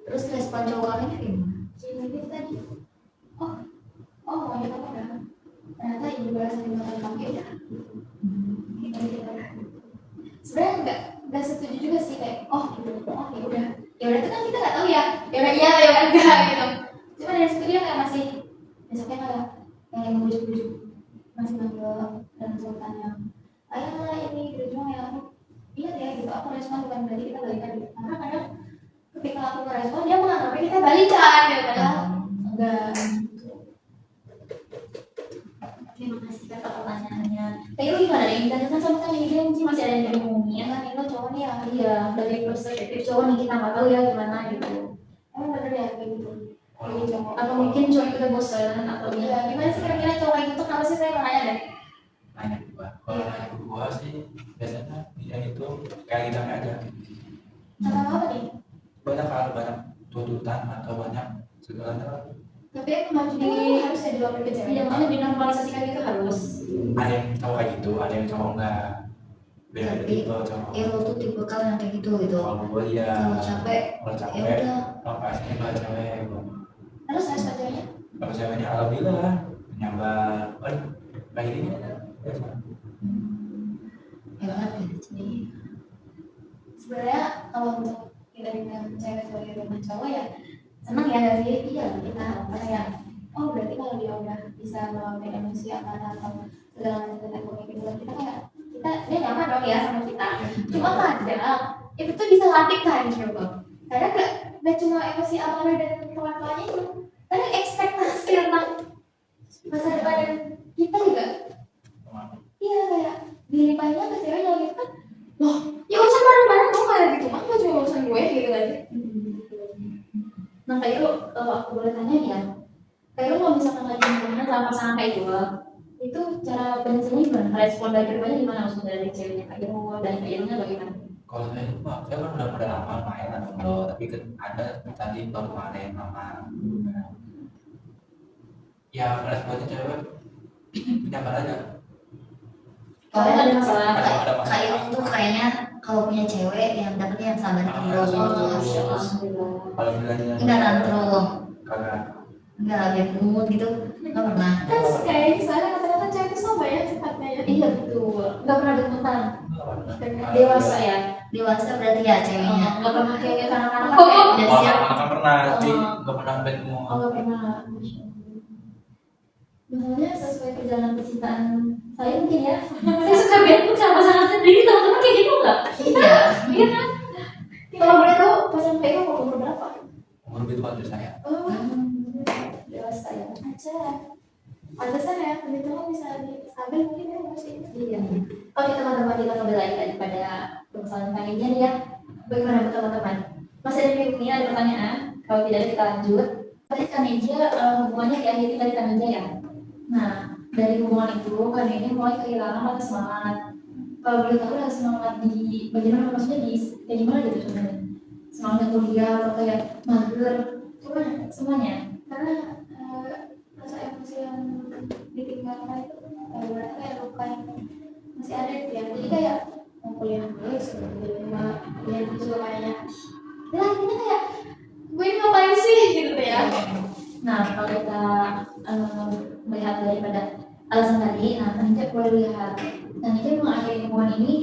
Terus respon cowok kakaknya gimana? Jadi tadi, oh maunya kamu udah, ternyata ibu balas dengan kamu ya udah. Sebenarnya nggak setuju juga sih kayak gitu, ya udah itu kan kita nggak tahu ya udah iya ya udah enggak gitu. Cuma dari situ dia kayak masih besoknya kayak yang bujuk-bujuk, masih manggil dan sultan yang ayolah ini gitu. Cuma ya aku ingat ya gitu, aku respon bukan berarti kita balikan gitu, karena kadang ketika aku merespon dia menganggapnya kita balikan gitu, padahal enggak. Terima kasih kak pertanyaannya. Kayak lu gimana deh? Ditanyakan sama kan dia mungkin masih ada yang diomongin. Ya kan itu cowok nih ya, Iya, dari perspektif cowok nih kita nggak tahu ya gimana gitu. emang bener ya kayak gitu. Jadi cowok Atau mungkin cowok itu udah bosan atau ya gimana sih kira-kira cowok kayak gitu, kenapa sih saya mau nanya deh? Nanya gua. Kalau nanya gua sih biasanya dia itu kayak kita aja. Kata apa nih? Banyak tuntutan atau banyak segala hal. tapi emang harus Harus ya dilakukan ke cewek. yang mana dinormalisasikan itu harus. Ada yang cowok kayak gitu, ada yang cowok enggak. Beda Tapi gitu cowok. lo tuh tipe kalian yang kayak gitu gitu. Kalau gua ya, Kalau capek, kalau ya capek, udah. lokasinya kalau cewek. Terus saya ceweknya? Kalau ceweknya alhamdulillah nyabar, kan kayak gini aja. Biasa. Hebat ya. Jadi Sebenarnya kalau untuk kita dengan cewek sebagai teman cowok ya senang ya nggak sih? Iya kita kayak berarti kalau dia udah bisa melakukan emosi atau segala macam tentang gitu, kita dia nyaman dong ya sama kita. Cuma kadang itu tuh bisa latihkan coba. Kadang nggak cuma emosi amarah dan kelakuannya itu, kadang ekspektasi tentang masa depan kita juga. Iya kayak dilimpahnya ke ceweknya gitu kan, loh ya urusan bareng-bareng dong kayak gitu mah, cuma urusan gue gitu kan sih. nah kayak lo, kalau aku boleh tanya nih ya, kayak lo kalau misalkan lagi hubungan sama pasangan kayak gue, itu cara penyelesaiannya gimana? Respon dari keduanya gimana? Langsung dari ceweknya kayak lo, dari kayaknya bagaimana? Kalau saya kan udah lama main atau belum, tapi kan ada tadi baru kemarin sama ya kelas buatnya cewek nyaman aja. Soalnya ada masalah. Ada Kak masalah. Ilung tuh kayaknya kalau punya cewek yang dapetnya yang sabar terus. Kalau bilangnya Enggak tantrum, kagak. enggak bad mood gitu, enggak pernah. Terus kayak soalnya rata-rata cewek itu sama ya sifatnya ya. Iya betul. Nggak pernah debutan. Dewasa ya. Dewasa berarti ya ceweknya. Nggak pernah kayak kanak-kanak Oh, kayak udah Oh, siap. akan pernah, tapi nggak pernah bad mood. Oh nggak pernah. Misalnya sesuai perjalanan percintaan saya mungkin ya. Saya suka bad mood sama pasangan sendiri, teman-teman kayak gitu nggak? Iya. Iya kan? Kalau boleh tahu pasangan PK umur berapa? Umur itu waktu saya. Oh, dewasa ya. Aja. Pantesan ya, begitu kan bisa diambil mungkin ya masih. Iya. Oke teman-teman, kita kembali lagi daripada permasalahan panggilnya ya. Bagaimana menurut teman-teman? Masih ada ini ada pertanyaan? Kalau tidak ada kita lanjut. Tadi Kaneja hubungannya diakhiri dari Kaneja ya. Nah, dari hubungan itu Kaneja mulai kehilangan rasa semangat. Kalau boleh tahu rasa semangat di bagaimana, maksudnya kayak gimana gitu sebenarnya? Semangat kuliah atau kayak mager, gimana semuanya? Karena rasa emosi yang ditinggalkan itu berarti kayak luka yang masih ada gitu ya. Jadi kayak mau kuliah dulu sebelum kuliah dulu kayaknya. Ya intinya kayak gue ini ngapain sih gitu ya. Nah kalau kita melihat daripada alasan tadi, nah Kanija boleh lihat Kanija mengakhiri hubungan ini,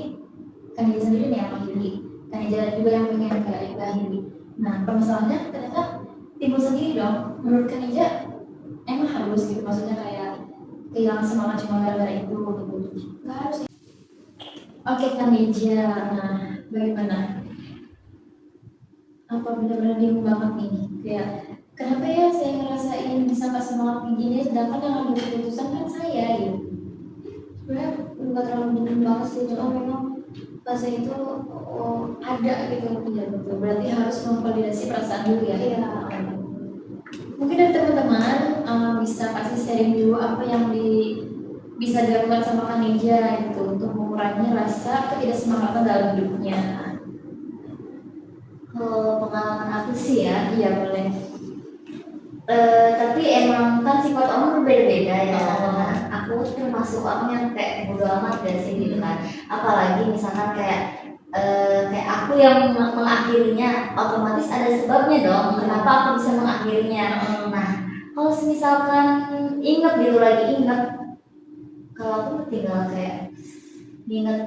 Kanija sendiri nih yang mengakhiri, Kanija juga yang pengen kayak diakhiri. Nah permasalahannya ternyata timbul sendiri dong. Menurut Kanija emang harus gitu, maksudnya kayak kehilangan semangat cuma gara-gara itu gitu. Nggak harus. Oke Kanija, nah bagaimana? Apa benar-benar bingung banget nih kayak kenapa ya saya ngerasain bisa nggak semangat begini sedangkan yang ambil keputusan kan saya gitu. Sebenarnya nggak terlalu bingung banget sih, cuma memang rasa itu ada gitu. Iya betul, berarti harus memvalidasi perasaan dulu ya. Iya. Mungkin dari teman-teman bisa kasih sharing dulu apa yang bisa dilakukan sama Kanija gitu untuk mengurangi rasa ketidaksemangatan dalam hidupnya. Kalau pengalaman aku sih ya, Iya boleh. tapi emang kan sifat orang berbeda-beda ya. Oh. Aku termasuk orang yang kayak bodo amat gak sih gitu kan. Apalagi misalkan kayak aku yang mengakhirinya, otomatis ada sebabnya dong. Kenapa aku bisa mengakhirinya? Nah, kalau misalkan inget gitu lagi inget, kalau aku tinggal kayak inget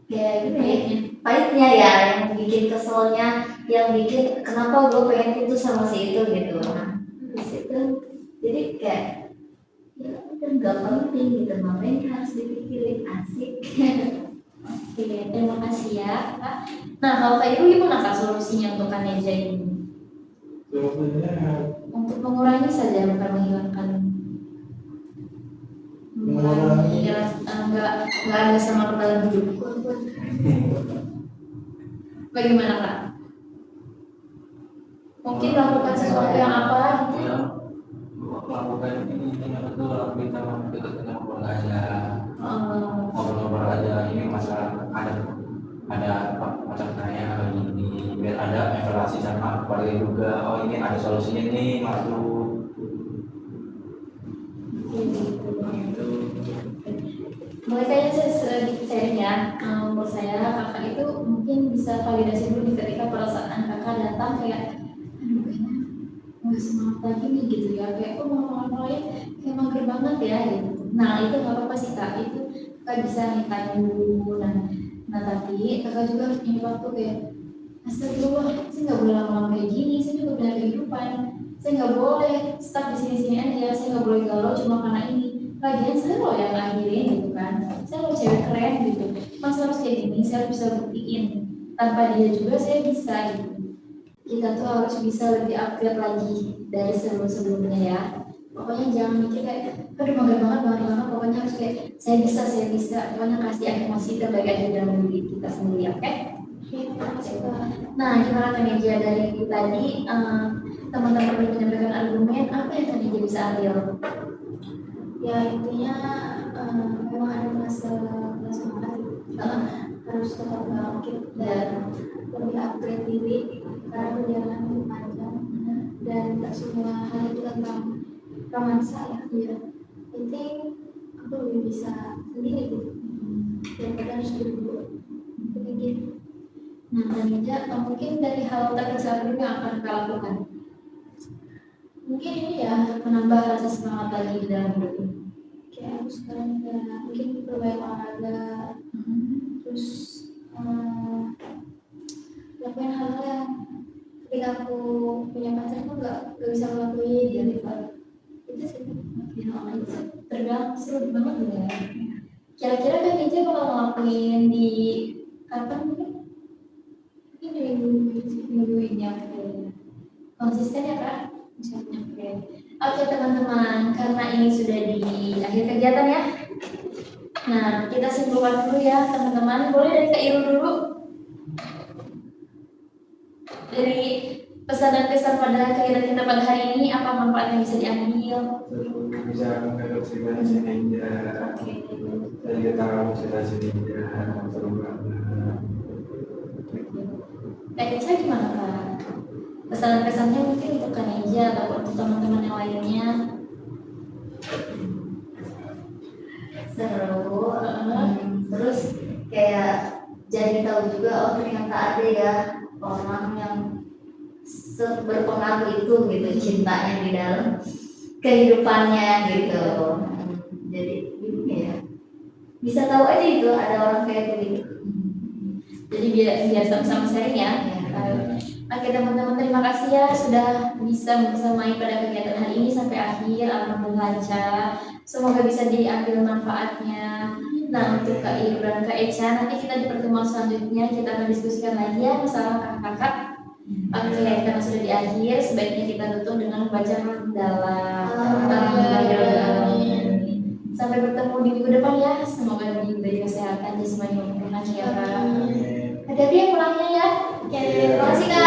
kayak gini ya, pahitnya ya, yang bikin keselnya, yang bikin kenapa gue pengen putus sama si itu gitu. Nah, di situ jadi kayak ya udah nggak penting gitu, ngapain harus dipikirin, asik. Oke, terima kasih ya Kak. Nah kalau Kak Ibu gimana Kak solusinya untuk Kaneja ini? Untuk mengurangi saja, bukan menghilangkan. Mengurangi nggak ada sama dalam hidup. Bagaimana Kak? Mungkin melakukan sesuatu yang apa gitu? Ya, melakukan ini betul, aku minta dekat dengan keluarga aja, ngobrol-ngobrol aja. Ini masalah ada pacar saya ini, biar ada evaluasi sama keluarga juga. Oh ini ada solusinya nih, masuk gitu. Mulai kayaknya saya sedikit sharing ya. Menurut saya kakak itu mungkin bisa validasi dulu nih ketika perasaan kakak datang kayak aduh kayaknya nggak semangat lagi nih gitu ya, kayak kok mau ngomong-ngomongin kayak mager banget ya gitu. Nah itu nggak apa-apa sih Kak, itu Kak bisa tanya dulu. Nah tapi kakak juga harus punya waktu kayak astagfirullah, saya nggak boleh lama-lama kayak gini, saya juga punya kehidupan, saya nggak boleh stuck di sini-sini aja, saya nggak boleh galau cuma karena ini. Lagian saya loh yang ngakhirin gitu kan, saya loh cewek keren gitu, masa harus kayak gini, saya harus bisa buktiin tanpa dia juga saya bisa gitu. Kita tuh harus bisa lebih upgrade lagi dari sebelum-sebelumnya ya. Pokoknya jangan mikir kayak aduh mager banget, pokoknya harus kayak saya bisa, pokoknya kasih afirmasi terbaik aja dalam diri kita sendiri, oke? Nah gimana Kanija dari tadi teman-teman udah menyampaikan argumen, apa yang Kanija bisa ambil? Ya intinya memang ada masalah harus tetap bangkit dan lebih upgrade diri karena perjalanan itu panjang dan tak semua hal itu tentang romansa ya. Iya. Penting aku lebih bisa sendiri gitu daripada harus berdua. Begitu. Nah, dan juga mungkin dari hal terkecil dulu yang akan kita lakukan. Mungkin ini ya menambah rasa semangat lagi di dalam hidup ini. Kayak aku sekarang ya mungkin berbanyak olahraga, terus lakuin hal-hal yang ketika aku punya pacar aku nggak bisa ngelakuin jadi itu sih terbilang seru banget ya. Kira-kira kan Ija bakal ngelakuin di kapan mungkin? Mungkin di minggu ini ya. Konsisten ya Kak? Oke. Oke teman-teman, karena ini sudah di akhir kegiatan ya. Nah, kita simpulkan dulu ya teman-teman. Boleh dari Kak Irul dulu. Dari pesan dan kesan pada kegiatan kita pada hari ini, apa manfaat yang bisa diambil? Bisa mengadopsi ninja. Dan kita konsultasi ninja seru banget. Kak Ica gimana Kak? Pesan dan kesannya mungkin untuk Kak Neja atau untuk teman-teman yang lainnya. Seru. Terus kayak jadi tahu juga oh ternyata ada ya orang yang berpengaruh itu gitu cintanya di dalam kehidupannya gitu. Jadi ya bisa tahu aja itu ada orang kayak begitu. Jadi biar sama-sama sharing ya. Oke teman-teman, terima kasih ya sudah bisa bersamai pada kegiatan hari ini sampai akhir. Alhamdulillah lancar. Semoga bisa diambil manfaatnya. Nah untuk Kak Iru dan Kak Echa, nanti kita di pertemuan selanjutnya kita akan diskusikan lagi ya masalah kakak-kakak. Oke, karena sudah di akhir, sebaiknya kita tutup dengan membaca dalam. Sampai bertemu di minggu depan ya. Semoga diberi kesehatan jasmani maupun rohani ya Kak. Hati-hati ya pulangnya ya. Oke, terima kasih Kak.